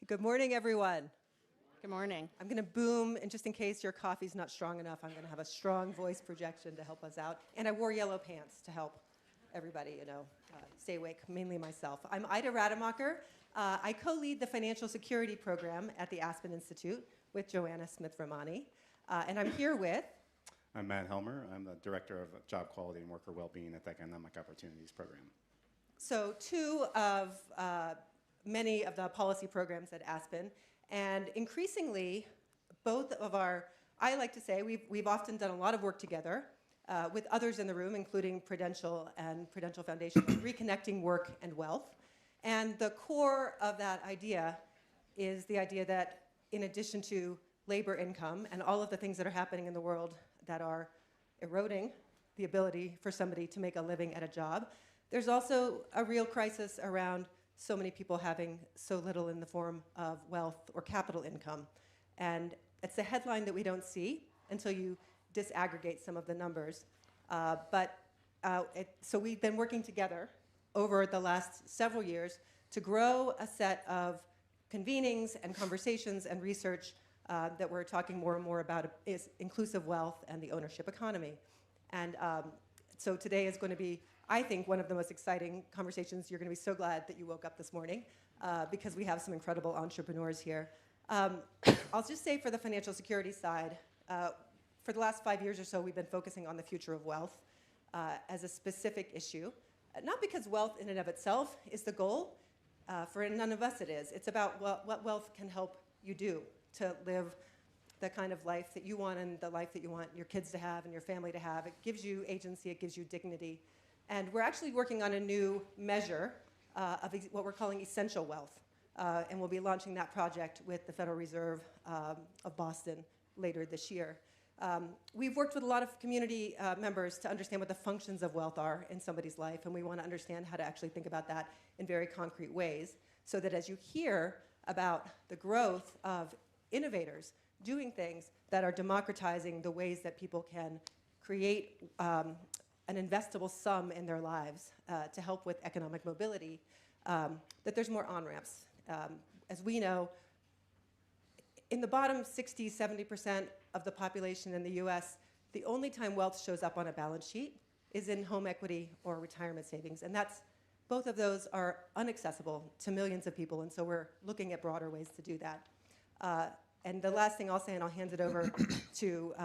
Good morning, everyone. Good morning. I'm going to boom, and just in case your coffee's not strong enough, I'm going to have a strong voice projection to help us out. And I wore yellow pants to help everybody, stay awake, mainly myself. I'm Ida Rademacher. I co-lead the Financial Security Program at the Aspen Institute with Joanna Smith-Romani. And I'm here with... I'm Matt Helmer. I'm the Director of Job Quality and Worker Wellbeing at the Economic Opportunities Program. So two of many of the policy programs at Aspen, and increasingly, both of I like to say, we've often done a lot of work together with others in the room, including Prudential and Prudential Foundation, reconnecting work and wealth. And the core of that idea is the idea that in addition to labor income and all of the things that are happening in the world that are eroding the ability for somebody to make a living at a job, there's also a real crisis around so many people having so little in the form of wealth or capital income. And it's a headline that we don't see until you disaggregate some of the numbers. So we've been working together over the last several years to grow a set of convenings and conversations and research that we're talking more and more about is inclusive wealth and the ownership economy. And so today is going to be, I think, one of the most exciting conversations. You're going to be so glad that you woke up this morning because we have some incredible entrepreneurs here. I'll just say for the financial security side, for the last 5 years or so, we've been focusing on the future of wealth as a specific issue. Not because wealth in and of itself is the goal. For none of us it is. It's about what wealth can help you do to live the kind of life that you want and the life that you want your kids to have and your family to have. It gives you agency, it gives you dignity. And we're actually working on a new measure of what we're calling essential wealth. And we'll be launching that project with the Federal Reserve of Boston later this year. We've worked with a lot of community members to understand what the functions of wealth are in somebody's life, and we want to understand how to actually think about that in very concrete ways, so that as you hear about the growth of innovators doing things that are democratizing the ways that people can create an investable sum in their lives to help with economic mobility, that there's more on-ramps. As we know, in the bottom 60, 70% of the population in the US, the only time wealth shows up on a balance sheet is in home equity or retirement savings. And both of those are inaccessible to millions of people, and so we're looking at broader ways to do that. And the last thing I'll say, and I'll hand it over to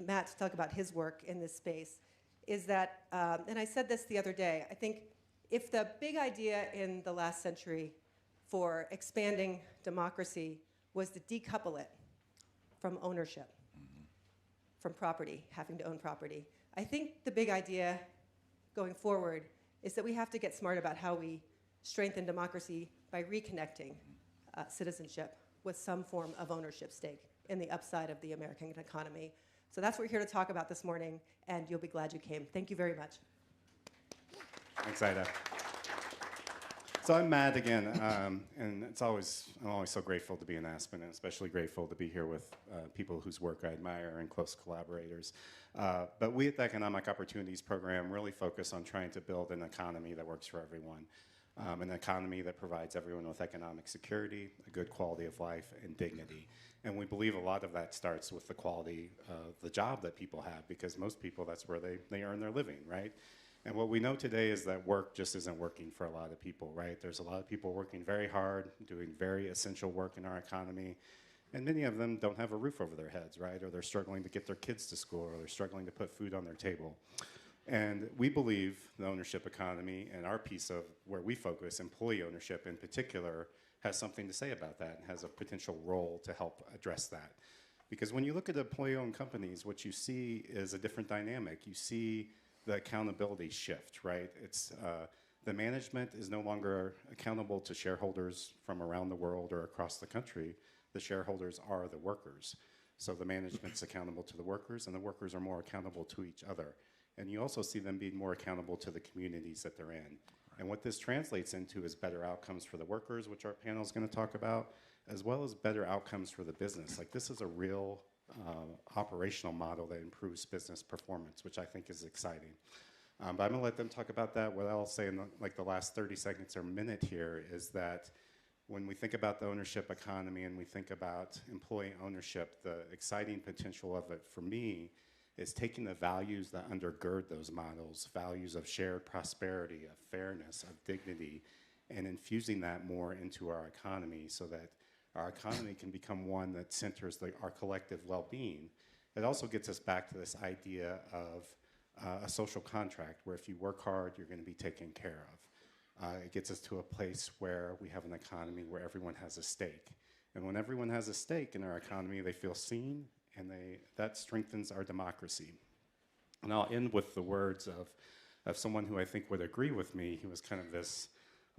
Matt to talk about his work in this space, is that, and I said this the other day, I think if the big idea in the last century for expanding democracy was to decouple it from ownership, from property, having to own property, I think the big idea going forward is that we have to get smart about how we strengthen democracy by reconnecting citizenship with some form of ownership stake in the upside of the American economy. So that's what we're here to talk about this morning, and you'll be glad you came. Thank you very much. Thanks, Ida. So I'm Matt again, and I'm always so grateful to be in Aspen, and especially grateful to be here with people whose work I admire and close collaborators. But we at the Economic Opportunities Program really focus on trying to build an economy that works for everyone. An economy that provides everyone with economic security, a good quality of life, and dignity. And we believe a lot of that starts with the quality of the job that people have, because most people, that's where they earn their living, right? And what we know today is that work just isn't working for a lot of people, right? There's a lot of people working very hard, doing very essential work in our economy, and many of them don't have a roof over their heads, right? Or they're struggling to get their kids to school, or they're struggling to put food on their table. And we believe the ownership economy and our piece of where we focus, employee ownership in particular, has something to say about that and has a potential role to help address that. Because when you look at employee-owned companies, what you see is a different dynamic. You see the accountability shift, right? It's the management is no longer accountable to shareholders from around the world or across the country. The shareholders are the workers. So the management's accountable to the workers, and the workers are more accountable to each other. And you also see them being more accountable to the communities that they're in. And what this translates into is better outcomes for the workers, which our panel is going to talk about, as well as better outcomes for the business. Like, this is a real operational model that improves business performance, which I think is exciting. But I'm going to let them talk about that. What I'll say in the last 30 seconds or minute here is that when we think about the ownership economy and we think about employee ownership, the exciting potential of it for me is taking the values that undergird those models, values of shared prosperity, of fairness, of dignity, and infusing that more into our economy so that our economy can become one that centers our collective well-being. It also gets us back to this idea of a social contract where if you work hard, you're going to be taken care of. It gets us to a place where we have an economy where everyone has a stake. And when everyone has a stake in our economy, they feel seen, and that strengthens our democracy. And I'll end with the words of someone who I think would agree with me. He was kind of this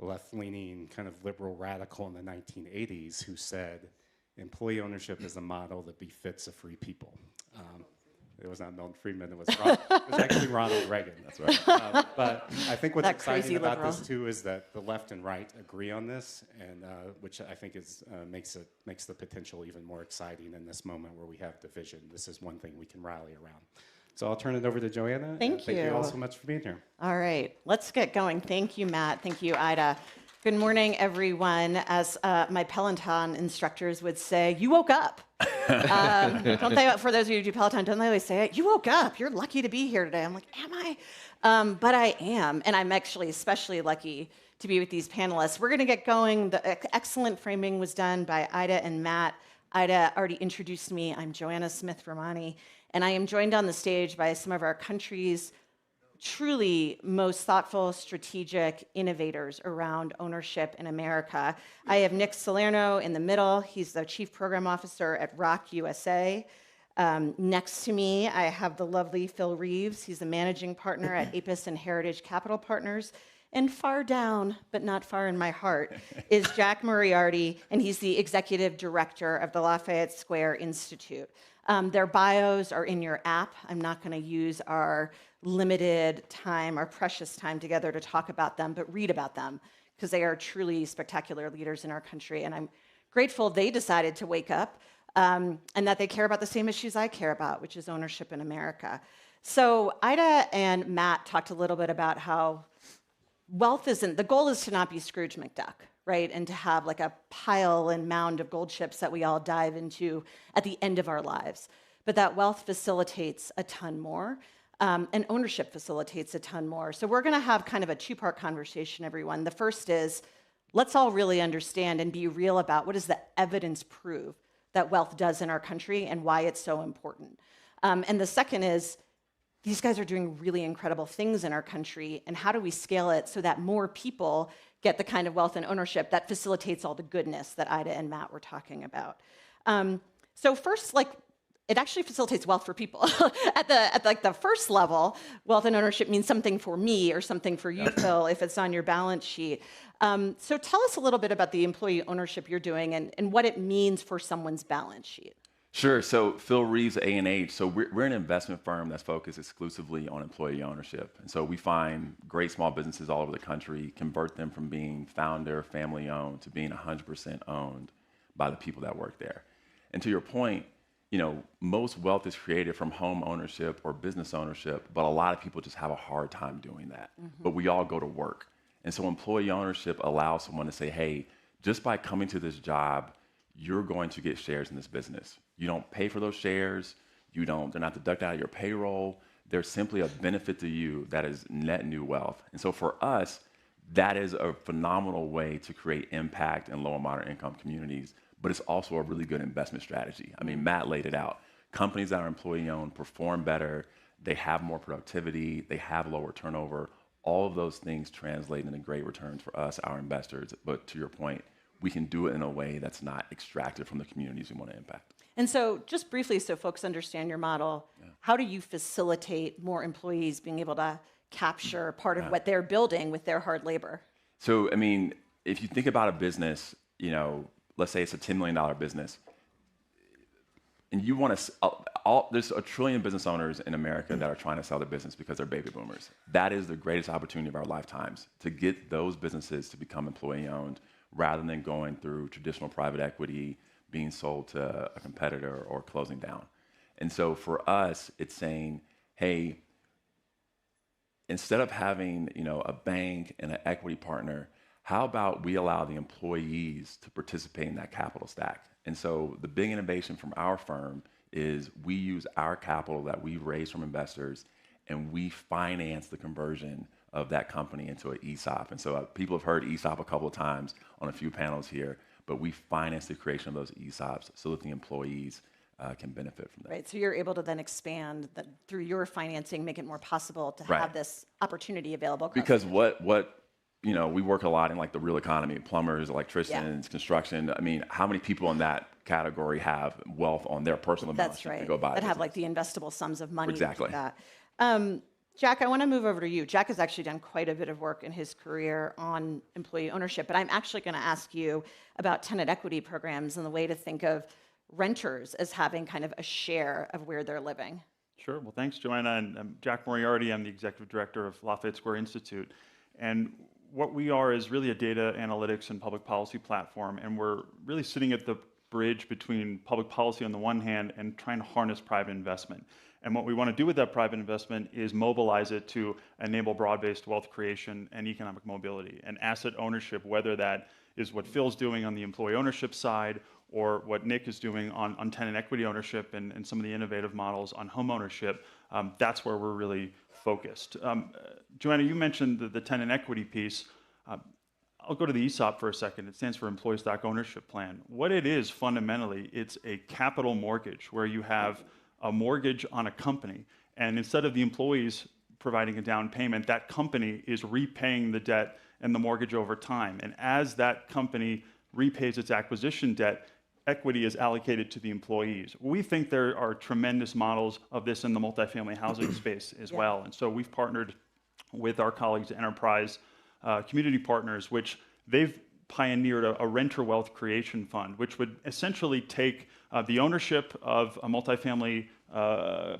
left-leaning, kind of liberal radical in the 1980s who said, employee ownership is a model that befits a free people. It was not Milton Friedman, it was actually Ronald Reagan. That's right. But I think what's exciting about this too is that the left and right agree on this, and which I think makes the potential even more exciting in this moment where we have division. This is one thing we can rally around. So I'll turn it over to Joanna. Thank you. Thank you all so much for being here. All right, let's get going. Thank you, Matt. Thank you, Ida. Good morning, everyone. As my Peloton instructors would say, you woke up. Don't they, for those of you who do Peloton, don't they always say, you woke up, you're lucky to be here today. I'm like, am I? But I am, and I'm actually especially lucky to be with these panelists. We're gonna get going. The excellent framing was done by Ida and Matt. Ida already introduced me. I'm Joanna Smith-Romani, and I am joined on the stage by some of our country's truly most thoughtful, strategic innovators around ownership in America. I have Nick Salerno in the middle. He's the Chief Program Officer at Rock USA. Next to me, I have the lovely Phil Reeves. He's the Managing Partner at Apis and Heritage Capital Partners. And far down, but not far in my heart, is Jack Moriarty, and he's the Executive Director of the Lafayette Square Institute. Their bios are in your app. I'm not going to use our limited time, our precious time together to talk about them, but read about them, because they are truly spectacular leaders in our country. And I'm grateful they decided to wake up and that they care about the same issues I care about, which is ownership in America. So Ida and Matt talked a little bit about how wealth isn't, the goal is to not be Scrooge McDuck, right? And to have like a pile and mound of gold chips that we all dive into at the end of our lives. But that wealth facilitates a ton more, and ownership facilitates a ton more. So we're gonna have kind of a two-part conversation, everyone. The first is, let's all really understand and be real about what does the evidence prove that wealth does in our country and why it's so important. And the second is, these guys are doing really incredible things in our country, and how do we scale it so that more people get the kind of wealth and ownership that facilitates all the goodness that Ida and Matt were talking about. So first, it actually facilitates wealth for people. at the first level, wealth and ownership means something for me or something for you, Phil, if it's on your balance sheet. So tell us a little bit about the employee ownership you're doing and what it means for someone's balance sheet. Sure. So Phil Reeves, A&H. So we're an investment firm that's focused exclusively on employee ownership. And so we find great small businesses all over the country, convert them from being founder, family owned, to being 100% owned by the people that work there. And to your point, most wealth is created from home ownership or business ownership, but a lot of people just have a hard time doing that. Mm-hmm. But we all go to work. And so employee ownership allows someone to say, hey, just by coming to this job, you're going to get shares in this business. You don't pay for those shares. They're not deducted out of your payroll. They're simply a benefit to you that is net new wealth. And so for us, that is a phenomenal way to create impact in low and moderate income communities, but it's also a really good investment strategy. I mean, Matt laid it out. Companies that are employee owned perform better. They have more productivity. They have lower turnover. All of those things translate into great returns for us, our investors. But to your point, we can do it in a way that's not extracted from the communities we want to impact. And so just briefly, so folks understand your model, how do you facilitate more employees being able to capture part of what they're building with their hard labor? So, I mean, if you think about a business, let's say it's a $10 million business, and you want to, there's 1 trillion business owners in America that are trying to sell their business because they're baby boomers. That is the greatest opportunity of our lifetimes, to get those businesses to become employee owned rather than going through traditional private equity, being sold to a competitor or closing down. And so for us, it's saying, hey, instead of having a bank and an equity partner, How about we allow the employees to participate in that capital stack? And so the big innovation from our firm is we use our capital that we raise from investors and we finance the conversion of that company into an ESOP. And so people have heard ESOP a couple of times on a few panels here, but we finance the creation of those ESOPs so that the employees can benefit from that. Right, so you're able to then expand that through your financing, make it more possible to Right. have this opportunity available. Because what we work a lot in like the real economy, plumbers, electricians, construction. I mean, how many people in that category have wealth on their personal balance That's sheet right. to go buy? That have like the investable sums of money. Exactly. To do that. Jack, I want to move over to you. Jack has actually done quite a bit of work in his career on employee ownership, but I'm actually going to ask you about tenant equity programs and the way to think of renters as having kind of a share of where they're living. Sure. Well, thanks, Joanna. And I'm Jack Moriarty. I'm the executive director of Lafayette Square Institute. And what we are is really a data analytics and public policy platform. And we're really sitting at the bridge between public policy on the one hand and trying to harness private investment. And what we want to do with that private investment is mobilize it to enable broad-based wealth creation and economic mobility and asset ownership, whether that is what Phil's doing on the employee ownership side or what Nick is doing on tenant equity ownership and some of the innovative models on home ownership. That's where we're really focused. Joanna, you mentioned the tenant equity piece. I'll go to the ESOP for a second. It stands for Employee Stock Ownership Plan. What it is fundamentally, it's a capital mortgage where you have a mortgage on a company, and instead of the employees providing a down payment, that company is repaying the debt and the mortgage over time. And as that company repays its acquisition debt, equity is allocated to the employees. We think there are tremendous models of this in the multifamily housing space as well. And so we've partnered with our colleagues at Enterprise Community Partners, which they've pioneered a renter wealth creation fund, which would essentially take the ownership of a multifamily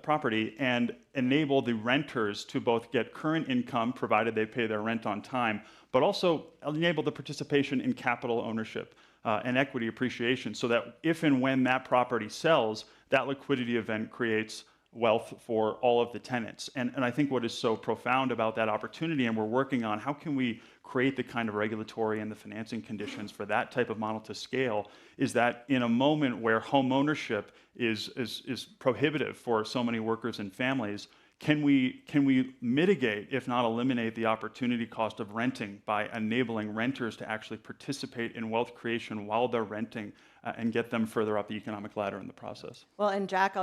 property and enable the renters to both get current income, provided they pay their rent on time, but also enable the participation in capital ownership and equity appreciation, so that if and when that property sells, that liquidity event creates wealth for all of the tenants. And I think what is so profound about that opportunity, and we're working on how can we create the kind of regulatory and the financing conditions for that type of model to scale, is that in a moment where home ownership is prohibitive for so many workers and families, can we mitigate, if not eliminate, the opportunity cost of renting by enabling renters to actually participate in wealth creation while they're renting and get them further up the economic ladder in the process? Well, and Jack,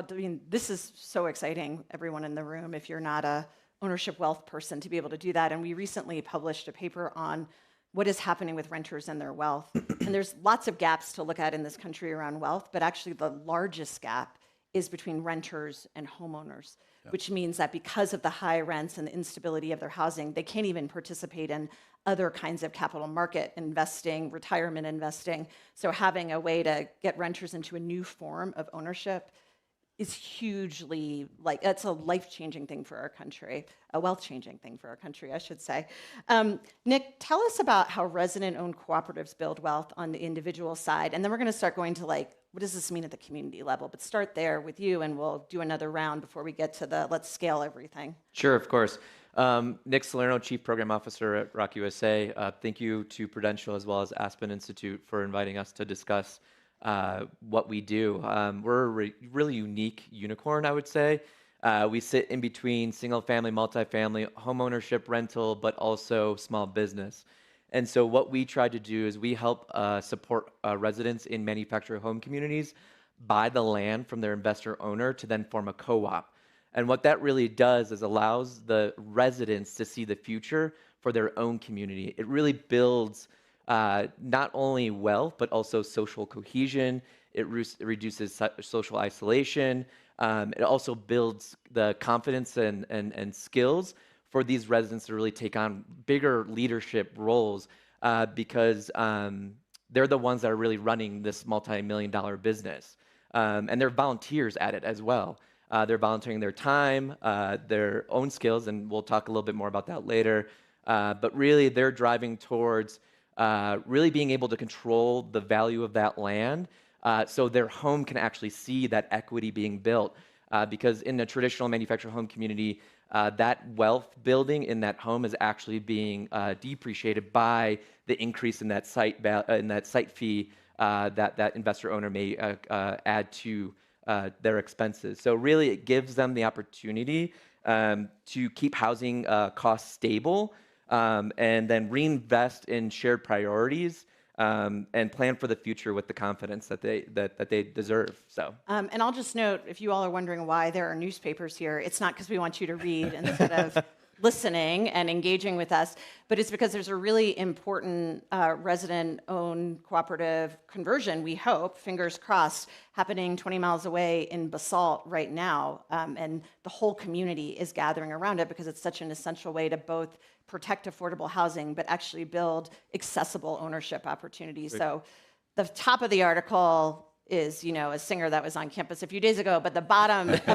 this is so exciting, everyone in the room, if you're not a ownership wealth person, to be able to do that. And we recently published a paper on what is happening with renters and their wealth. And there's lots of gaps to look at in this country around wealth, but actually the largest gap is between renters and homeowners, which means that because of the high rents and the instability of their housing, they can't even participate in other kinds of capital market investing, retirement investing. So having a way to get renters into a new form of ownership is hugely, that's a life-changing thing for our country, a wealth-changing thing for our country, I should say. Nick, tell us about how resident-owned cooperatives build wealth on the individual side, and then we're going to start going to what does this mean at the community level? But start there with you, and we'll do another round before we get to the let's scale everything. Sure, of course. Nick Salerno, Chief Program Officer at Rock USA. Thank you to Prudential as well as Aspen Institute for inviting us to discuss what we do. We're a really unique unicorn, I would say. We sit in between single-family, multifamily, homeownership, rental, but also small business. And so what we try to do is we help support residents in manufactured home communities buy the land from their investor owner to then form a co-op. And what that really does is allows the residents to see the future for their own community. It really builds not only wealth, but also social cohesion. It reduces social isolation. It also builds the confidence and skills for these residents to really take on bigger leadership roles because they're the ones that are really running this multi-million-dollar business. And they're volunteers at it as well. They're volunteering their time, their own skills, and we'll talk a little bit more about that later. But really, they're driving towards really being able to control the value of that land so their home can actually see that equity being built. Because in a traditional manufactured home community, that wealth building in that home is actually being depreciated by the increase in that site fee that investor owner may add to their expenses. So really, it gives them the opportunity to keep housing costs stable and then reinvest in shared priorities and plan for the future with the confidence that they deserve. So, and I'll just note, if you all are wondering why there are newspapers here, it's not because we want you to read instead of listening and engaging with us, but it's because there's a really important resident-owned cooperative conversion, we hope, fingers crossed, happening 20 miles away in Basalt right now. And the whole community is gathering around it because it's such an essential way to both protect affordable housing, but actually build accessible ownership opportunities. So the top of the article is, a singer that was on campus a few days ago, but the bottom of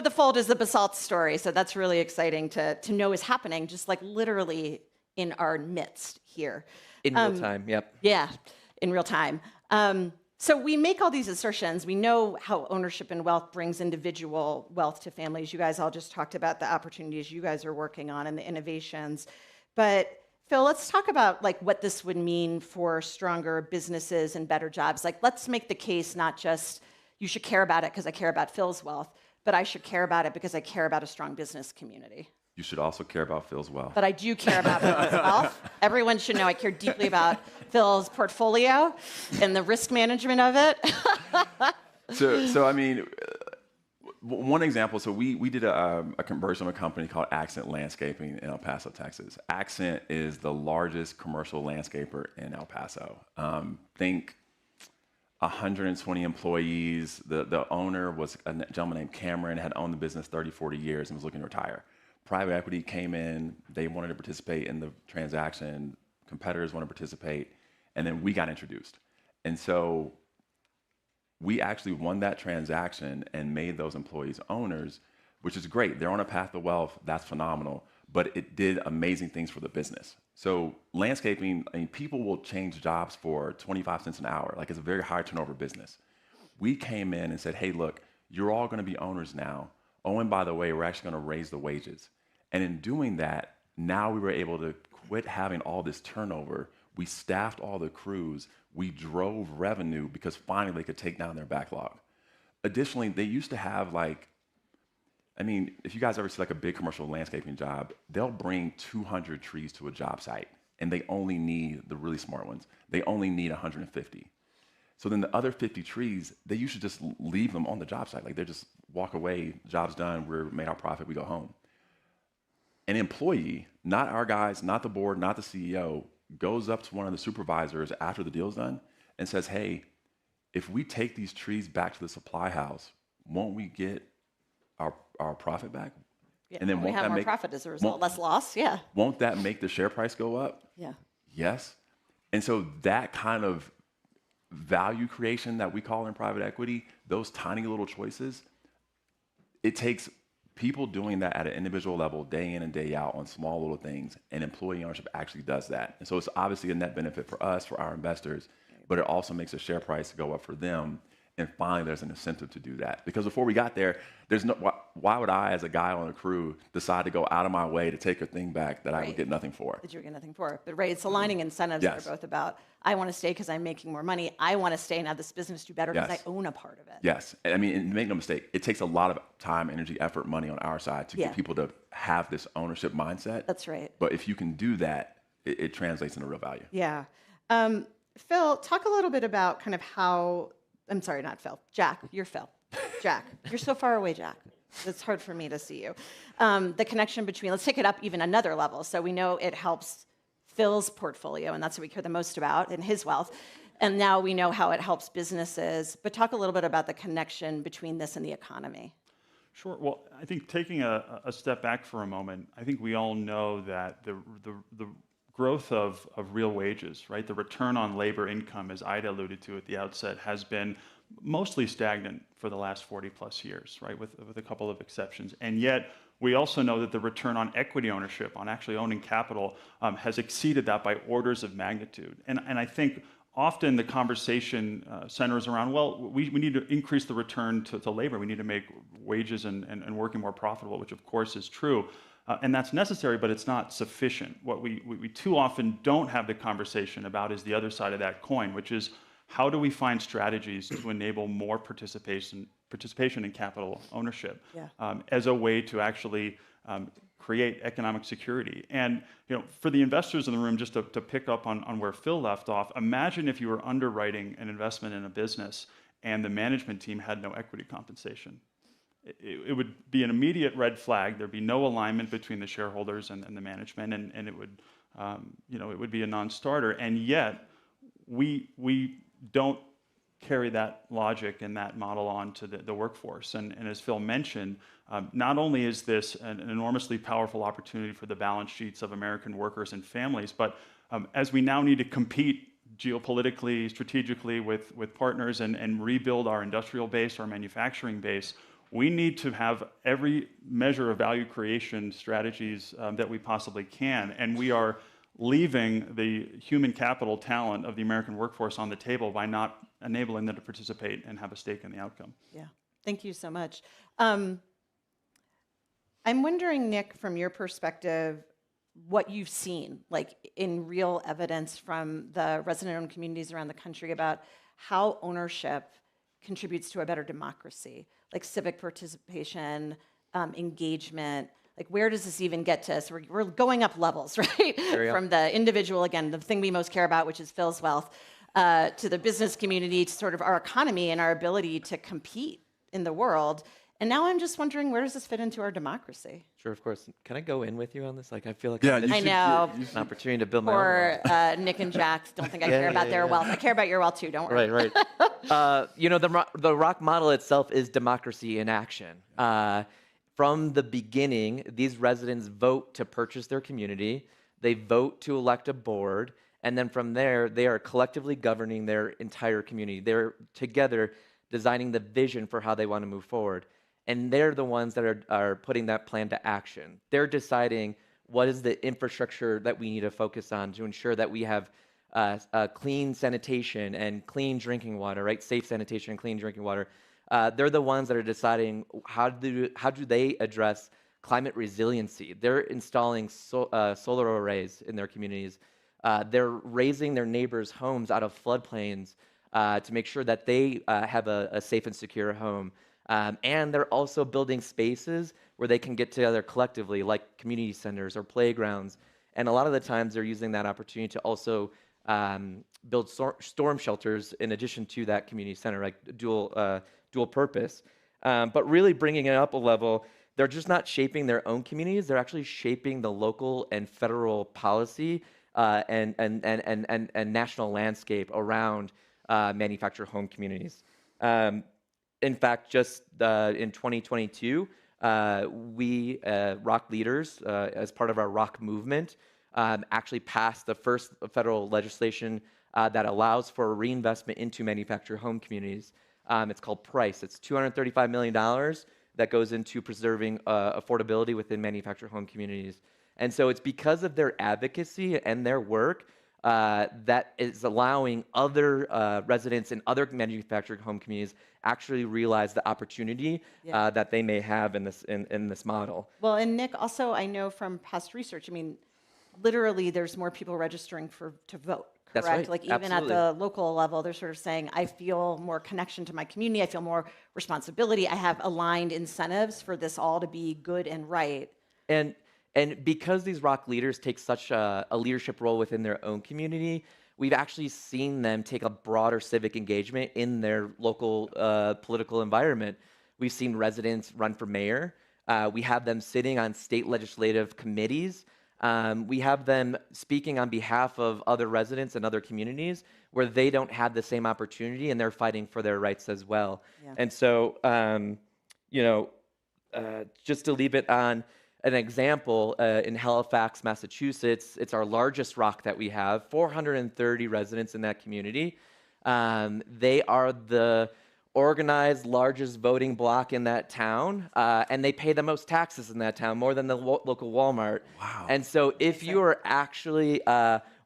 the fold is the Basalt story. So that's really exciting to know is happening, just like literally in our midst here. In real time, yep. Yeah, in real time. So we make all these assertions. We know how ownership and wealth brings individual wealth to families. You guys all just talked about the opportunities you guys are working on and the innovations. But Phil, let's talk about what this would mean for stronger businesses and better jobs. Let's make the case not just you should care about it because I care about Phil's wealth, but I should care about it because I care about a strong business community. You should also care about Phil's wealth. But I do care about Phil's wealth. Everyone should know I care deeply about Phil's portfolio and the risk management of it. So I mean, one example, so we did a conversion of a company called Accent Landscaping in El Paso, Texas. Accent is the largest commercial landscaper in El Paso. Think 120 employees. The owner was a gentleman named Cameron, had owned the business 30, 40 years and was looking to retire. Private equity came in, they wanted to participate in the transaction, competitors wanted to participate, and then we got introduced. And so we actually won that transaction and made those employees owners, which is great. They're on a path to wealth, that's phenomenal, but it did amazing things for the business. So landscaping, people will change jobs for 25 cents an hour. It's a very high turnover business. We came in and said, hey, look, you're all gonna be owners now. Oh, and by the way, we're actually gonna raise the wages. And in doing that, now we were able to quit having all this turnover. We staffed all the crews. We drove revenue because finally they could take down their backlog. Additionally, they used to have if you guys ever see a big commercial landscaping job, they'll bring 200 trees to a job site and they only need the really smart ones. They only need 150. So then the other 50 trees, they usually just leave them on the job site. They just walk away, job's done, we made our profit, we go home. An employee, not our guys, not the board, not the CEO, goes up to one of the supervisors after the deal's done and says, hey, if we take these trees back to the supply house, won't we get our profit back? Yeah, and then we have more profit as a result, less loss, yeah. Won't that make the share price go up? Yeah. Yes. And so that kind of value creation that we call in private equity, those tiny little choices, it takes people doing that at an individual level day in and day out on small little things, and employee ownership actually does that. And so it's obviously a net benefit for us, for our investors, but it also makes the share price go up for them. And finally, there's an incentive to do that. Because before we got there, why would I, as a guy on a crew, decide to go out of my way to take a thing back that I would get nothing for? That you would get nothing for. But it's aligning incentives that are both about, I want to stay because I'm making more money. I want to stay and have this business do better because I own a part of it. Yes. And make no mistake, it takes a lot of time, energy, effort, money on our side to get people to have this ownership mindset. That's right. But if you can do that, it translates into real value. Yeah. Phil, talk a little bit about kind of how, I'm sorry, not Phil. Jack, you're Phil. Jack, you're so far away, Jack. It's hard for me to see you. The connection between, let's take it up even another level. So we know it helps Phil's portfolio, and that's what we care the most about, and his wealth. And now we know how it helps businesses. But talk a little bit about the connection between this and the economy. Sure. Well, I think taking a step back for a moment, I think we all know that the growth of real wages, right? The return on labor income, as Ida alluded to at the outset, has been mostly stagnant for the last 40 plus years, right? With a couple of exceptions. And yet, we also know that the return on equity ownership, on actually owning capital, has exceeded that by orders of magnitude. And I think often the conversation centers around, well, we need to increase the return to labor. We need to make wages and working more profitable, which of course is true. And that's necessary, but it's not sufficient. What we too often don't have the conversation about is the other side of that coin, which is how do we find strategies to enable more participation in capital ownership as a way to actually create economic security. And for the investors in the room, just to pick up on where Phil left off, imagine if you were underwriting an investment in a business and the management team had no equity compensation. It would be an immediate red flag. There'd be no alignment between the shareholders and the management, and it would, it would be a non-starter. And yet, we don't carry that logic and that model on to the workforce. And as Phil mentioned, not only is this an enormously powerful opportunity for the balance sheets of American workers and families, but as we now need to compete geopolitically, strategically with partners and rebuild our industrial base, our manufacturing base, we need to have every measure of value creation strategies that we possibly can. And we are leaving the human capital talent of the American workforce on the table by not enabling them to participate and have a stake in the outcome. Yeah, thank you so much. I'm wondering, Nick, from your perspective, what you've seen, like in real evidence from the resident-owned communities around the country about how ownership contributes to a better democracy, like civic participation, engagement. Like, where does this even get to us? We're going up levels, right? From the individual, again, the thing we most care about, which is Phil's wealth, to the business community, to sort of our economy and our ability to compete in the world. And now I'm just wondering, where does this fit into our democracy? Sure, of course. Can I go in with you on this? Like, I feel like Yeah, I know. an opportunity to build my Or own. Nick and Jack don't think I care about their wealth. I care about your wealth too, don't worry. Right. The ROC model itself is democracy in action. From the beginning, these residents vote to purchase their community. They vote to elect a board. And then from there, they are collectively governing their entire community. They're together designing the vision for how they want to move forward. And they're the ones that are putting that plan to action. They're deciding what is the infrastructure that we need to focus on to ensure that we have clean sanitation and clean drinking water, right? Safe sanitation and clean drinking water. They're the ones that are deciding how do they address climate resiliency. They're installing solar arrays in their communities. They're raising their neighbors' homes out of floodplains to make sure that they have a safe and secure home. And they're also building spaces where they can get together collectively, like community centers or playgrounds. And a lot of the times they're using that opportunity to also build storm shelters in addition to that community center, like dual purpose. But really bringing it up a level, they're just not shaping their own communities, they're actually shaping the local and federal policy and national landscape around manufactured home communities. In fact, just in 2022, we, ROC leaders, as part of our ROC movement, actually passed the first federal legislation that allows for reinvestment into manufactured home communities. It's called PRICE. It's $235 million that goes into preserving affordability within manufactured home communities. And so it's because of their advocacy and their work that is allowing other residents in other manufactured home communities actually realize the opportunity that they may have in this model. Well, and Nick, also I know from past research, I mean, literally there's more people registering to vote, correct? That's right. Like even Absolutely. at the local level, they're sort of saying, I feel more connection to my community, I feel more responsibility, I have aligned incentives for this all to be good and right. And because these ROC leaders take such a leadership role within their own community, we've actually seen them take a broader civic engagement in their local political environment. We've seen residents run for mayor. We have them sitting on state legislative committees. We have them speaking on behalf of other residents and other communities where they don't have the same opportunity and they're fighting for their rights as well. Yeah. And so, just to leave it on an example, in Halifax, Massachusetts, it's our largest ROC that we have, 430 residents in that community. They are the organized largest voting bloc in that town, and they pay the most taxes in that town, more than the local Walmart. Wow. And so if you are actually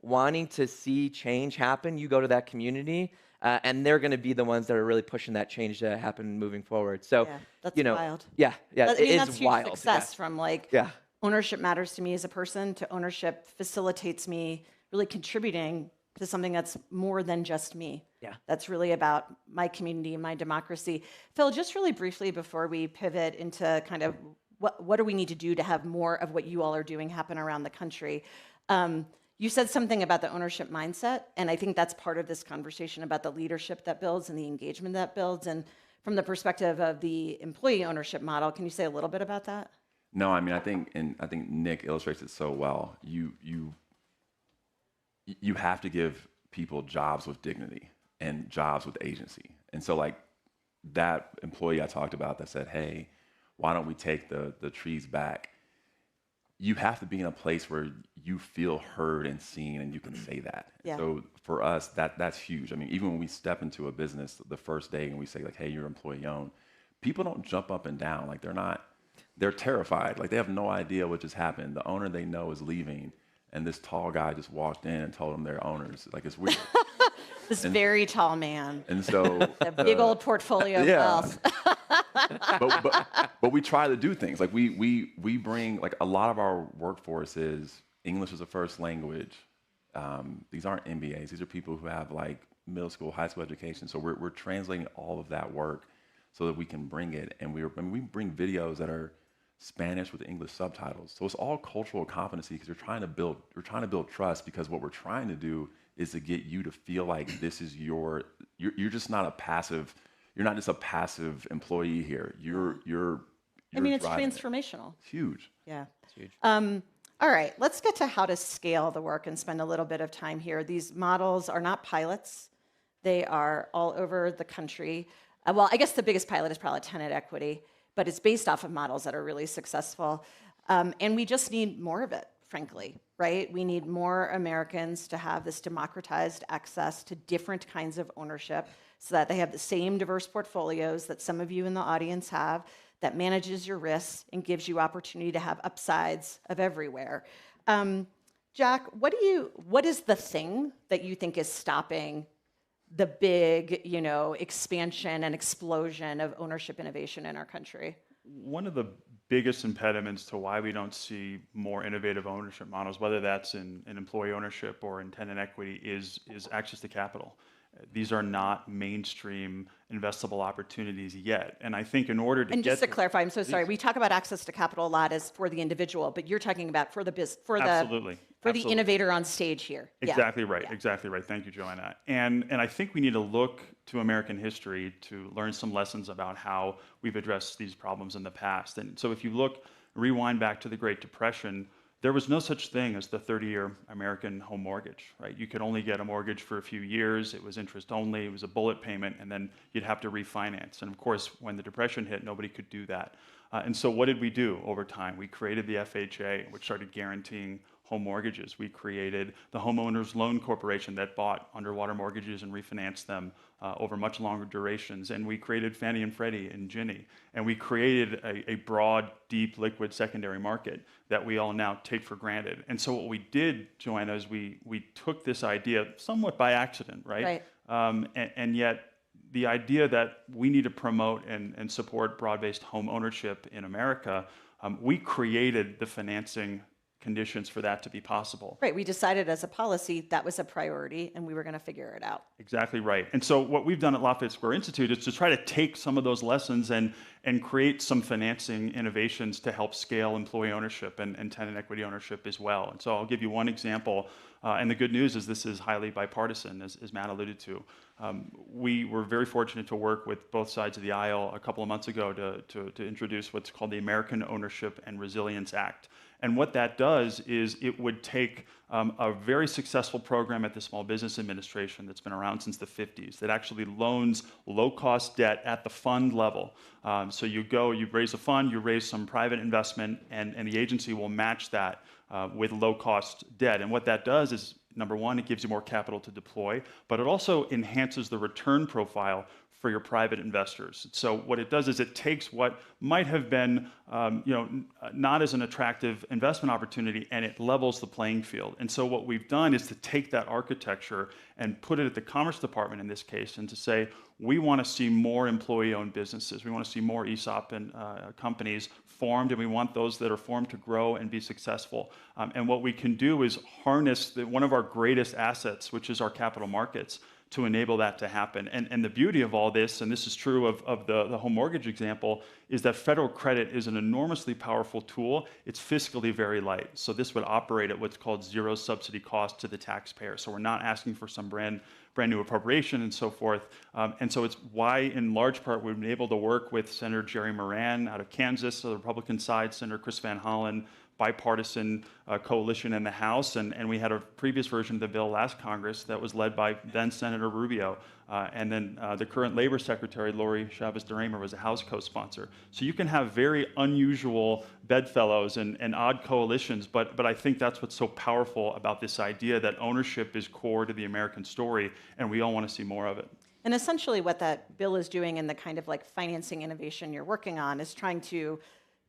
wanting to see change happen, you go to that community, and they're going to be the ones that are really pushing that change to happen moving forward. So, Yeah, that's you know, wild. yeah, I it mean, is that's huge wild. success from like Yeah. ownership matters to me as a person to ownership facilitates me really contributing to something that's more than just me. Yeah. That's really about my community and my democracy. Phil, just really briefly before we pivot into kind of what do we need to do to have more of what you all are doing happen around the country. You said something about the ownership mindset, and I think that's part of this conversation about the leadership that builds and the engagement that builds. And from the perspective of the employee ownership model, can you say a little bit about that? No, I mean, I think Nick illustrates it so well. You have to give people jobs with dignity and jobs with agency. And so like that employee I talked about that said, hey, why don't we take the trees back? You have to be in a place where you feel heard and seen and you can say that. Yeah. So for us, that's huge. I mean, even when we step into a business the first day and we say like, hey, you're employee owned, people don't jump up and down. Like they're terrified. Like they have no idea what just happened. The owner they know is leaving. And this tall guy just walked in and told them they're owners. Like, it's weird. This very tall man, And so a big old portfolio of wealth. but we try to do things. Like we bring, like a lot of our workforce is English as a first language. These aren't MBAs. These are people who have like middle school, high school education. So we're translating all of that work so that we can bring it. And we bring videos that are Spanish with English subtitles. So it's all cultural competency because we're trying to build trust, because what we're trying to do is to get you to feel like this is you're just not a passive, you're not just a passive employee here. You're I mean, it's driving transformational. It's huge. Yeah. It's huge. All right, let's get to how to scale the work and spend a little bit of time here. These models are not pilots. They are all over the country. Well, I guess the biggest pilot is probably tenant equity, but it's based off of models that are really successful. And we just need more of it, frankly, right? We need more Americans to have this democratized access to different kinds of ownership so that they have the same diverse portfolios that some of you in the audience have, that manages your risks and gives you opportunity to have upsides of everywhere. Jack, what is the thing that you think is stopping the big, expansion and explosion of ownership innovation in our country? One of the biggest impediments to why we don't see more innovative ownership models, whether that's in employee ownership or in tenant equity, is access to capital. These are not mainstream investable opportunities yet. And I think in order to and get just to clarify, I'm so sorry, we talk about access to capital a lot as for the individual, but you're talking about for the Absolutely. the innovator on stage here. Exactly right. Yeah. Exactly right. Thank you, Joanna. And I think we need to look to American history to learn some lessons about how we've addressed these problems in the past. And so if you rewind back to the Great Depression, there was no such thing as the 30-year American home mortgage, right? You could only get a mortgage for a few years. It was interest only. It was a bullet payment, and then you'd have to refinance. And of course, when the Depression hit, nobody could do that. And so what did we do over time? We created the FHA, which started guaranteeing home mortgages. We created the Homeowners Loan Corporation that bought underwater mortgages and refinanced them over much longer durations. And we created Fannie and Freddie and Ginnie. And we created a broad, deep, liquid secondary market that we all now take for granted. And so what we did, Joanna, is we took this idea somewhat by accident, right? And yet the idea that we need to promote and support broad-based home ownership in America, we created the financing conditions for that to be possible. Right, we decided as a policy that was a priority and we were going to figure it out. Exactly right. And so what we've done at Lafayette Square Institute is to try to take some of those lessons and create some financing innovations to help scale employee ownership and tenant equity ownership as well. And so I'll give you one example. And the good news is this is highly bipartisan, as Matt alluded to. We were very fortunate to work with both sides of the aisle a couple of months ago to introduce what's called the American Ownership and Resilience Act. And what that does is it would take a very successful program at the Small Business Administration that's been around since the 50s that actually loans low-cost debt at the fund level. So you raise a fund, you raise some private investment, and the agency will match that with low-cost debt. And what that does is Number one, it gives you more capital to deploy, but it also enhances the return profile for your private investors. So what it does is it takes what might have been, not as an attractive investment opportunity, and it levels the playing field. And so what we've done is to take that architecture and put it at the Commerce Department in this case, and to say, we want to see more employee-owned businesses. We want to see more ESOP and companies formed, and we want those that are formed to grow and be successful. And what we can do is harness one of our greatest assets, which is our capital markets, to enable that to happen. And the beauty of all this, and this is true of the home mortgage example, is that federal credit is an enormously powerful tool. It's fiscally very light. So this would operate at what's called zero subsidy cost to the taxpayer. So we're not asking for some brand new appropriation and so forth. And so it's why, in large part, we've been able to work with Senator Jerry Moran out of Kansas, the Republican side, Senator Chris Van Hollen, bipartisan coalition in the House, and we had a previous version of the bill last Congress that was led by then Senator Rubio, and then the current Labor Secretary, Lori Chavez-DeRemer, was a House co-sponsor. So you can have very unusual bedfellows and odd coalitions, but I think that's what's so powerful about this idea that ownership is core to the American story, and we all want to see more of it. And essentially what that bill is doing, and the kind of like financing innovation you're working on, is trying to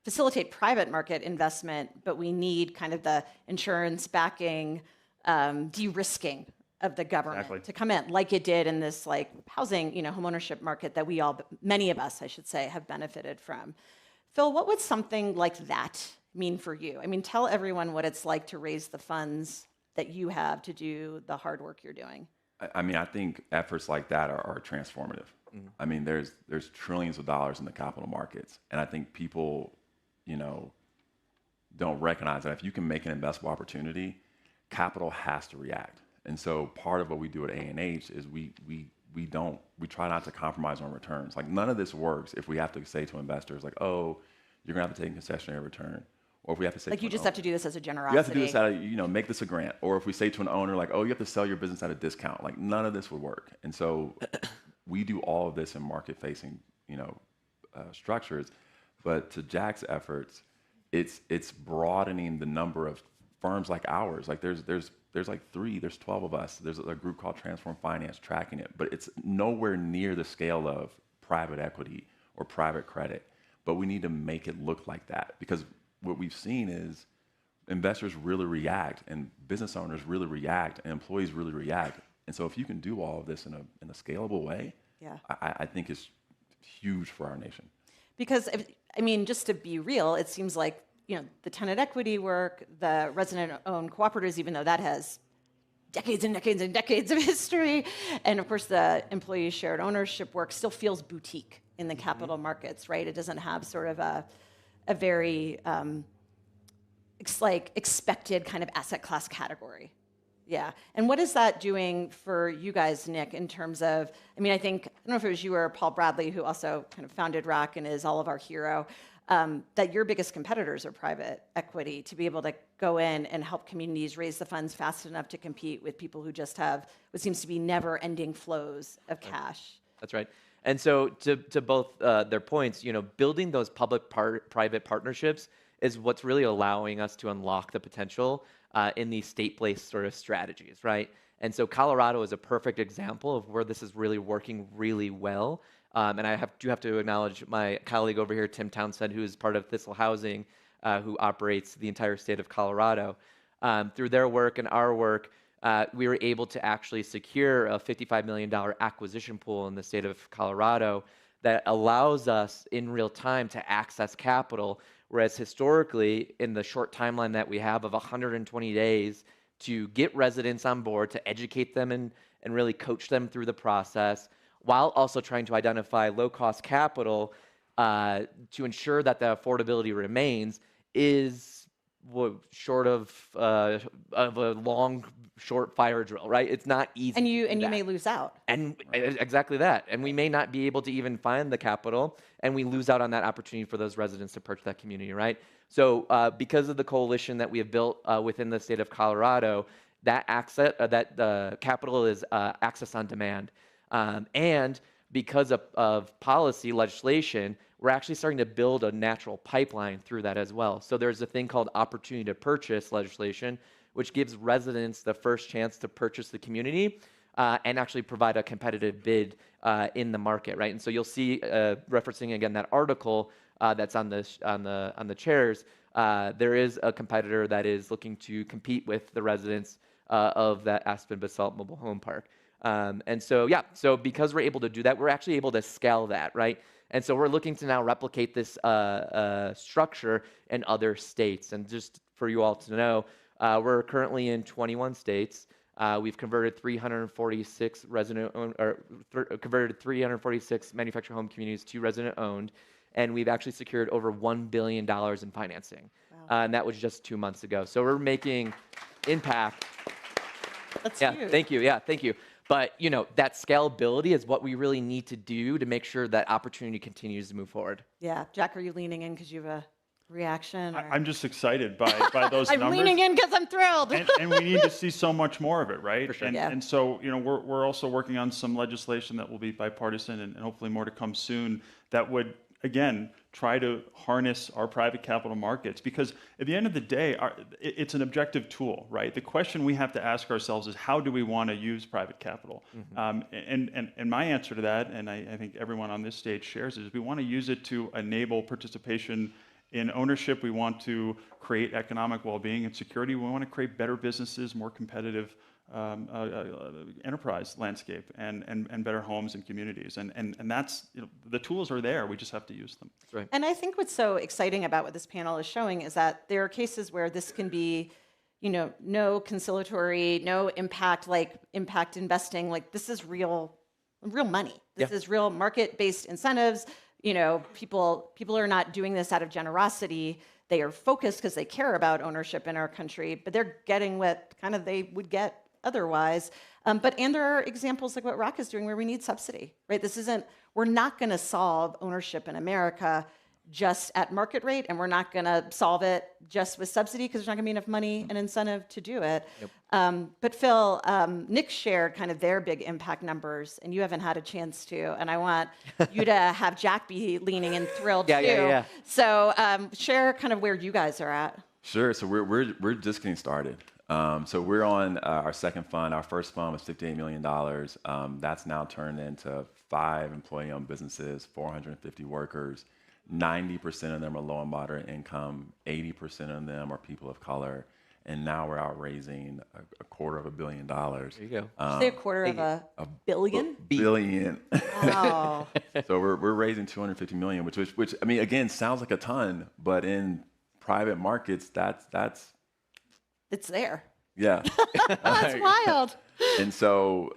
facilitate private market investment, but we need kind of the insurance backing, de-risking of the government to come in, like it did in this like housing, home ownership market that many of us, I should say, have benefited from. Phil, what would something like that mean for you? I mean, tell everyone what it's like to raise the funds that you have to do the hard work you're doing. I mean, I think efforts like that are transformative. Mm-hmm. I mean, there's trillions of dollars in the capital markets, and I think people don't recognize that if you can make an investable opportunity, capital has to react. And so part of what we do at A&H is we try not to compromise on returns. Like, none of this works if we have to say to investors, like, oh, you're gonna have to take a concessionary return. Or if we have to say, like, you just have to do this as a generosity. You have to do this out of, make this a grant. Or if we say to an owner, like, oh, you have to sell your business at a discount. Like, none of this would work. And so we do all of this in market-facing, structures. But to Jack's efforts, it's broadening the number of firms like ours. Like, there's 12 of us. There's a group called Transform Finance tracking it, but it's nowhere near the scale of private equity or private credit. But we need to make it look like that, because what we've seen is investors really react, and business owners really react, and employees really react. And so if you can do all of this in a scalable way, I think it's huge for our nation. Because, just to be real, it seems like, the tenant equity work, the resident-owned cooperatives, even though that has decades and decades and decades of history, and of course the employee shared ownership work still feels boutique in the capital markets, right? It doesn't have sort of a very expected kind of asset class category. Yeah. And what is that doing for you guys, Nick, in terms of, I don't know if it was you or Paul Bradley, who also kind of founded RAC and is all of our hero, that your biggest competitors are private equity, to be able to go in and help communities raise the funds fast enough to compete with people who just have what seems to be never-ending flows of cash. That's right. And so to both their points, building those public-private partnerships is what's really allowing us to unlock the potential in these state-based sort of strategies, right? And so Colorado is a perfect example of where this is really working really well. And I do have to acknowledge my colleague over here, Tim Townsend, who is part of Thistle Housing, who operates the entire state of Colorado. Through their work and our work, we were able to actually secure a $55 million acquisition pool in the state of Colorado that allows us in real time to access capital, whereas historically, in the short timeline that we have of 120 days to get residents on board, to educate them and really coach them through the process, while also trying to identify low-cost capital to ensure that the affordability remains, is short of a long, short fire drill, right? It's not easy. And you may lose out. And exactly that. And we may not be able to even find the capital, and we lose out on that opportunity for those residents to purchase that community, right? So because of the coalition that we have built within the state of Colorado, that capital is access on demand. And because of policy legislation, we're actually starting to build a natural pipeline through that as well. So there's a thing called opportunity to purchase legislation, which gives residents the first chance to purchase the community and actually provide a competitive bid in the market, right? And so you'll see, referencing again that article that's on the chairs, there is a competitor that is looking to compete with the residents of that Aspen Basalt Mobile Home Park. And so, yeah, so because we're able to do that, we're actually able to scale that, right? And so we're looking to now replicate this structure in other states. And just for you all to know, we're currently in 21 states. We've converted 346 converted 346 manufactured home communities to resident-owned, and we've actually secured over $1 billion in financing. Wow. And that was just 2 months ago. So we're making impact. That's Yeah, huge. thank you. Yeah, thank you. But that scalability is what we really need to do to make sure that opportunity continues to move forward. Yeah, Jack, are you leaning in because you have a reaction? Or? I'm just excited by those I'm numbers. leaning in because I'm thrilled. And we need to see so much more of it, right? For sure. And, Yeah. and so, we're also working on some legislation that will be bipartisan and hopefully more to come soon that would, again, try to harness our private capital markets, because at the end of the day, it's an objective tool, right? The question we have to ask ourselves is, how do we want to use private capital? And my answer to that, and I think everyone on this stage shares, is we want to use it to enable participation in ownership. We want to create economic well-being and security. We want to create better businesses, more competitive enterprise landscape, and better homes and communities. And that's, the tools are there. We just have to use them. That's right. And I think what's so exciting about what this panel is showing is that there are cases where this can be, no conciliatory, no impact, like impact investing. Like this is real money. This is real market-based incentives. People are not doing this out of generosity. They are focused because they care about ownership in our country, but they're getting what kind of they would get otherwise. And there are examples like what Rock is doing where we need subsidy, right? We're not going to solve ownership in America just at market rate, and we're not going to solve it just with subsidy because there's not going to be enough money and incentive to do it. Yep. But Phil, Nick shared kind of their big impact numbers, and you haven't had a chance to, and I want you to have Jack be leaning in thrilled too. Yeah. So share kind of where you guys are at. Sure. So we're just getting started. So we're on our second fund. Our first fund was $58 million. That's now turned into 5 employee-owned businesses, 450 workers. 90% of them are low and moderate income. 80% of them are people of color. And now we're out raising $250 million. There you go. Did you say a quarter of a billion? Billion. Wow. So we're raising $250 million, which I mean, again, sounds like a ton, but in private markets, that's It's there. yeah. That's wild. And so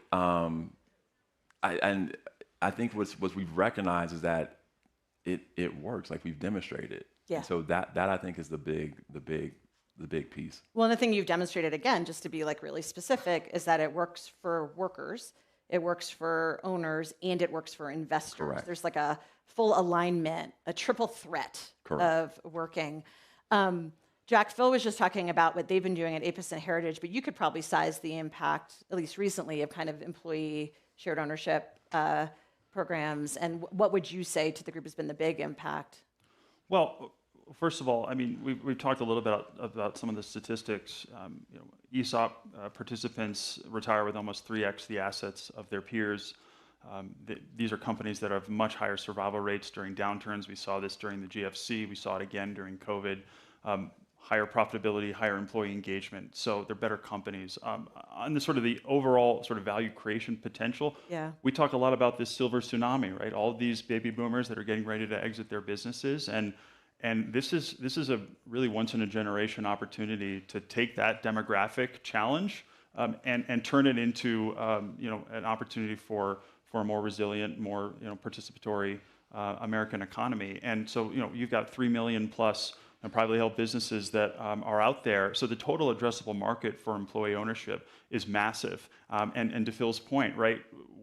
I think what we've recognized is that it works, like we've demonstrated. Yeah. And so that I think is the big piece. Well, and the thing you've demonstrated, again, just to be like really specific, is that it works for workers, it works for owners, and it works for investors. Correct. There's like a full alignment, a triple threat of working. Jack, Phil was just talking about what they've been doing at 8% Heritage, but you could probably size the impact, at least recently, of kind of employee shared ownership programs. And what would you say to the group has been the big impact? Well, first of all, I mean, we've talked a little bit about some of the statistics. ESOP participants retire with almost 3x the assets of their peers. These are companies that have much higher survival rates during downturns. We saw this during the GFC. We saw it again during COVID. Higher profitability, higher employee engagement. So they're better companies. On the sort of the overall sort of value creation potential, we talk a lot about this silver tsunami, right? All of these baby boomers that are getting ready to exit their businesses, and this is a really once in a generation opportunity to take that demographic challenge and turn it into an opportunity for a more resilient, more participatory American economy. And so you've got 3 million plus and privately held businesses that are out there. So the total addressable market for employee ownership is massive. And to Phil's point, right,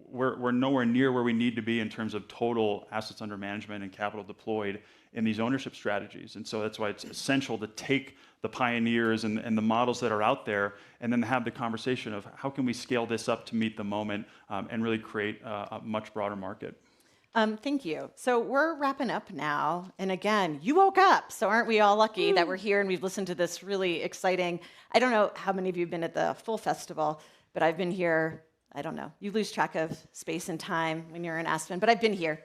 we're nowhere near where we need to be in terms of total assets under management and capital deployed in these ownership strategies. And so that's why it's essential to take the pioneers and the models that are out there and then have the conversation of how can we scale this up to meet the moment and really create a much broader market. Thank you. So we're wrapping up now. And again, you woke up. So aren't we all lucky that we're here and we've listened to this really exciting, I don't know how many of you have been at the full festival, but I've been here, I don't know. You lose track of space and time when you're in Aspen, but I've been here.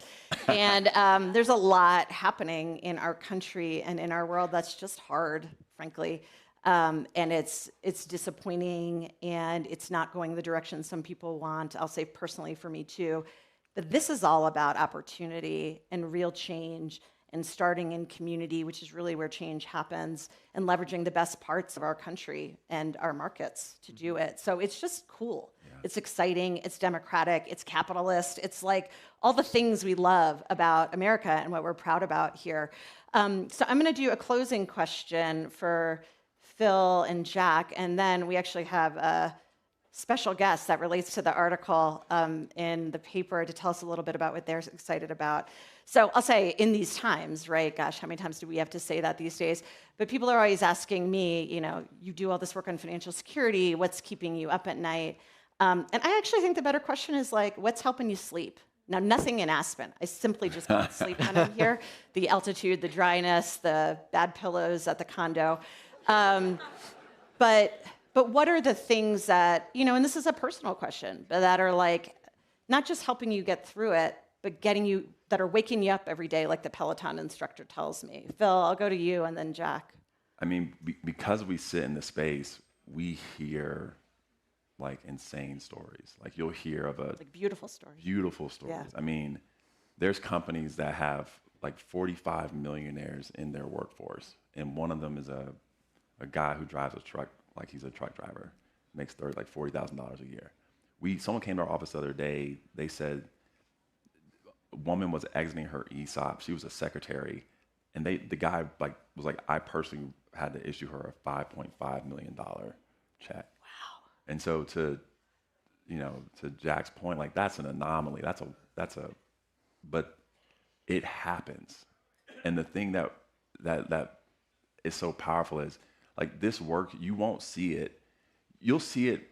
And there's a lot happening in our country and in our world that's just hard, frankly. And it's disappointing and it's not going the direction some people want. I'll say personally for me too. But this is all about opportunity and real change and starting in community, which is really where change happens, and leveraging the best parts of our country and our markets to do it. So it's just cool. Yeah. It's exciting, it's democratic, it's capitalist. It's like all the things we love about America and what we're proud about here. So I'm going to do a closing question for Phil and Jack, and then we actually have a special guest that relates to the article in the paper to tell us a little bit about what they're excited about. So I'll say in these times, right, gosh, how many times do we have to say that these days? But people are always asking me, you know, you do all this work on financial security, what's keeping you up at night? And I actually think the better question is like, what's helping you sleep? Now, nothing in Aspen. I simply just can't sleep when I'm here. The altitude, the dryness, the bad pillows at the condo. But what are the things that, you know, and this is a personal question, but that are like, not just helping you get through it, but getting you, that are waking you up every day, like the Peloton instructor tells me. Phil, I'll go to you and then Jack. I mean, because we sit in this space, we hear like insane stories. Like you'll hear of like beautiful stories. Beautiful stories. Yeah. I mean, there's companies that have like 45 millionaires in their workforce. And one of them is a guy who drives a truck, like he's a truck driver, makes like $40,000 a year. Someone came to our office the other day, they said a woman was exiting her ESOP, she was a secretary, and the guy was like, I personally had to issue her a $5.5 million check. Wow. And so to Jack's point, like that's an anomaly, but it happens. And the thing that is so powerful is, like this work, you won't see it. You'll see it,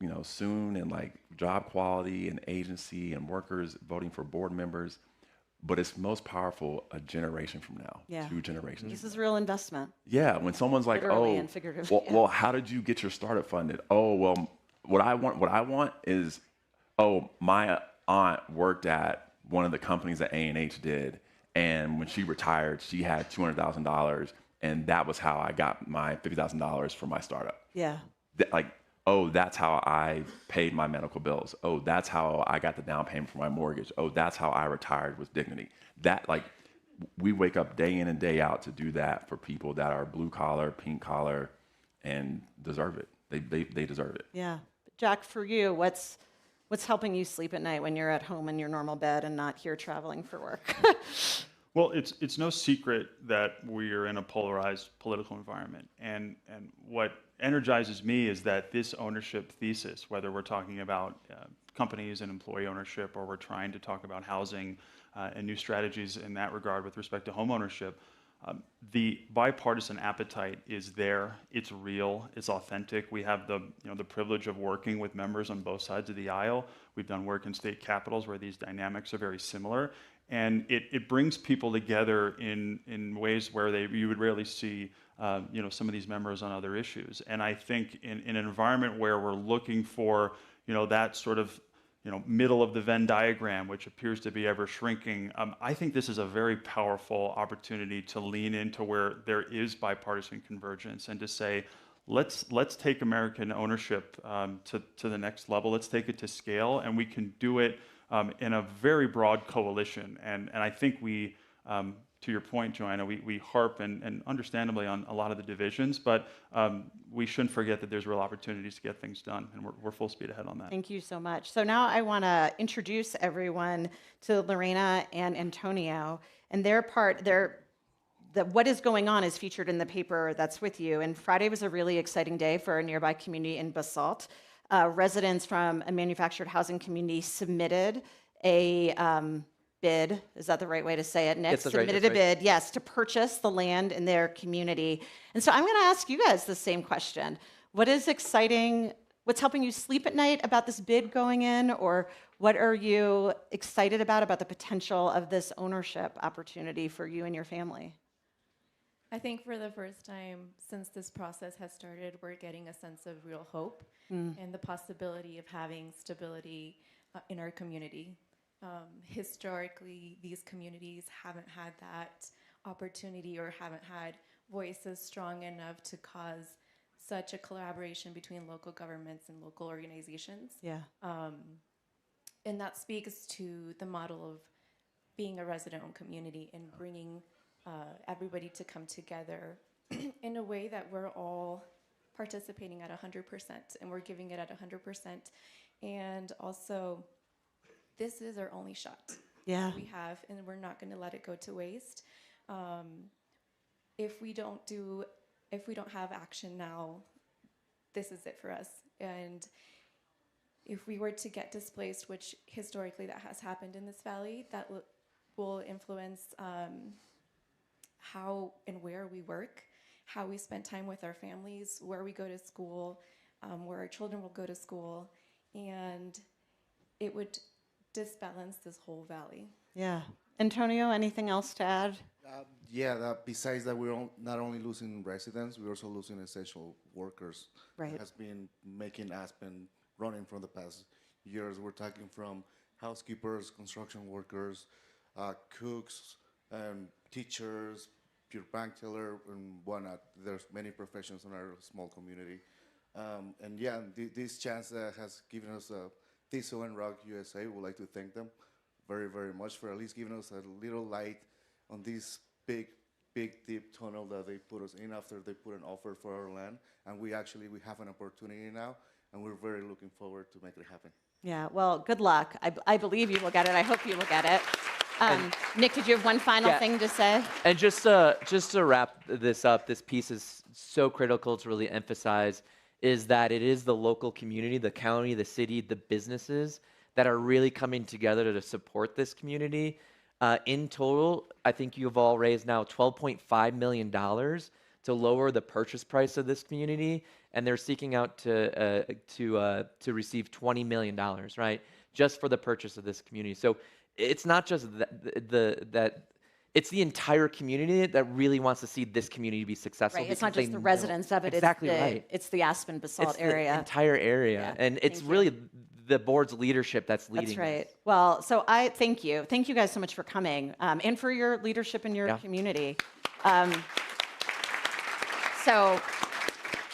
you know, soon in like job quality and agency and workers voting for board members. But it's most powerful a generation from now, 2 generations. This is real investment. Yeah, when someone's like, literally and figuratively. Well, how did you get your startup funded? Oh, well, what I want is, my aunt worked at one of the companies that A&H did, and when she retired, she had $200,000. And that was how I got my $50,000 for my startup. Yeah. That's how I paid my medical bills. Oh, that's how I got the down payment for my mortgage. Oh, that's how I retired with dignity. That, like, we wake up day in and day out to do that for people that are blue collar, pink collar, and deserve it. They deserve it. Yeah. Jack, for you, what's helping you sleep at night when you're at home in your normal bed and not here traveling for work? Well, it's no secret that we are in a polarized political environment. And what energizes me is that this ownership thesis, whether we're talking about companies and employee ownership, or we're trying to talk about housing and new strategies in that regard with respect to home ownership, the bipartisan appetite is there. It's real. It's authentic. We have the privilege of working with members on both sides of the aisle. We've done work in state capitals where these dynamics are very similar. And it brings people together in ways where you would rarely see some of these members on other issues. And I think in an environment where we're looking for that sort of middle of the Venn diagram, which appears to be ever shrinking, I think this is a very powerful opportunity to lean into where there is bipartisan convergence and to say, let's take American ownership to the next level. Let's take it to scale, and we can do it in a very broad coalition. And I think we, to your point, Joanna, we harp and understandably on a lot of the divisions, but we shouldn't forget that there's real opportunities to get things done, and we're full speed ahead on that. Thank you so much. So now I want to introduce everyone to Lorena and Antonio, and what is going on is featured in the paper that's with you. And Friday was a really exciting day for a nearby community in Basalt. Residents from a manufactured housing community submitted a bid. Is that the right way to say it, Nick? Submitted a bid, yes, to purchase the land in their community. And so I'm going to ask you guys the same question. What is exciting what's helping you sleep at night about this bid going in, or what are you excited about the potential of this ownership opportunity for you and your family? I think for the first time since this process has started, we're getting a sense of real hope and the possibility of having stability in our community. Historically, these communities haven't had that opportunity or haven't had voices strong enough to cause such a collaboration between local governments and local organizations. Yeah. And that speaks to the model of being a resident-owned community and bringing everybody to come together in a way that we're all participating at 100% and we're giving it at 100%. And also, this is our only shot that we have, and we're not going to let it go to waste. If we don't have action now, this is it for us. And if we were to get displaced, which historically that has happened in this valley, that will influence how and where we work, how we spend time with our families, where we go to school, where our children will go to school, and it would disbalance this whole valley. Yeah. Antonio, anything else to add? Besides that, we're not only losing residents, we're also losing essential workers. Right. It has been making Aspen running for the past years. We're talking from housekeepers, construction workers, cooks, teachers, pure bank teller, and whatnot. There's many professions in our small community. This chance has given us Thistle and Rock USA. We'd like to thank them very, very much for at least giving us a little light on this big, deep tunnel that they put us in after they put an offer for our land. And we have an opportunity now, and we're very looking forward to make it happen. Yeah, well, good luck. I believe you will get it. I hope you will get it. Nick, did you have one final thing to say? And just to wrap this up, this piece is so critical to really emphasize is that it is the local community, the county, the city, the businesses that are really coming together to support this community. In total, I think you've all raised now $12.5 million to lower the purchase price of this community, and they're seeking out to receive $20 million, right, just for the purchase of this community. So it's not just that it's the entire community that really wants to see this community be successful. Right, it's not just the residents of it. Exactly it's right. It's the Aspen Basalt it's area. The entire area, Yeah, and it's really the board's leadership that's leading. That's right. this. Well, so I thank you. Thank you guys so much for coming and for your leadership in your community. So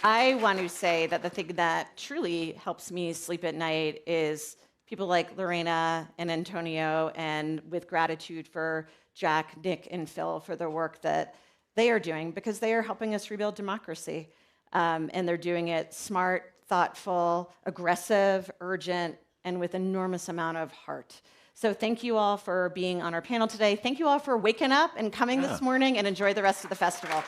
I want to say that the thing that truly helps me sleep at night is people like Lorena and Antonio, and with gratitude for Jack, Nick, and Phil for the work that they are doing, because they are helping us rebuild democracy. And they're doing it smart, thoughtful, aggressive, urgent, and with enormous amount of heart. So thank you all for being on our panel today. Thank you all for waking up and coming this morning, and enjoy the rest of the festival.